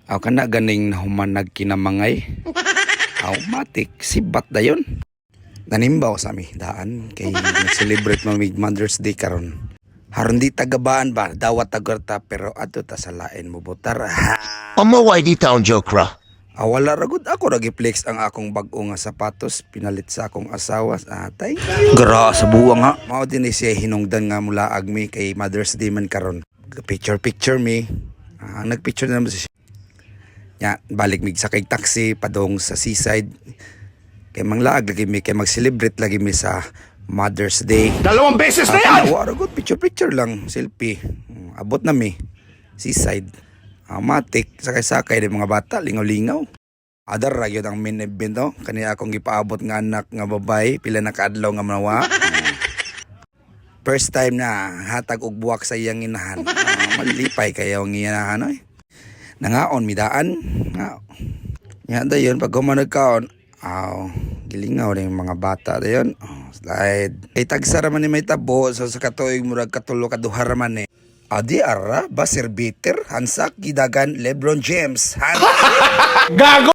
Aw kana ganing nahumanag kinamangay. Aw matik sibat dayon. Nanimbaw sa mi daan kay nag-celebrate mamig Mother's Day karon. Haron di tagabaan ba dawat tagarta pero adto ta sa lain mo butar. Pamaway di taon joke ra. Wala ragud ako nagiplex ang akong bag-o nga sapatos pinalit sa akong asawa. Thank you. Gra sa buwang ha. Mao din siya hinungdan nga mula agmi kay Mother's Day man karon. Picture me. Nagpicture na naman siya. Ya, balik mig sakay taxi padong sa seaside. Kay manglaag lagi mi kay mag-celebrate lagi mi sa Mother's Day. 2 beses na yan. Wala good picture lang, selfie. Abot na mi seaside. Matik sakay-sakay ng mga bata lingaw-lingaw. Adar ra gyud ang main event no. Kani akong gipaabot nga anak nga babay pila na kaadlaw nga manawa. First time na hatag og buwak sa iyang inahan. Malipay kayo ang inahan oy. Nangaon midaan. Nya dayon pag nagkaon, gilingaw na yung mga bata dayon. Slide. Kay tagsara man ni may tabo so sa katuig murag katulo ka duha man eh. Adi ara ba serviter hansak gidagan LeBron James. Gago!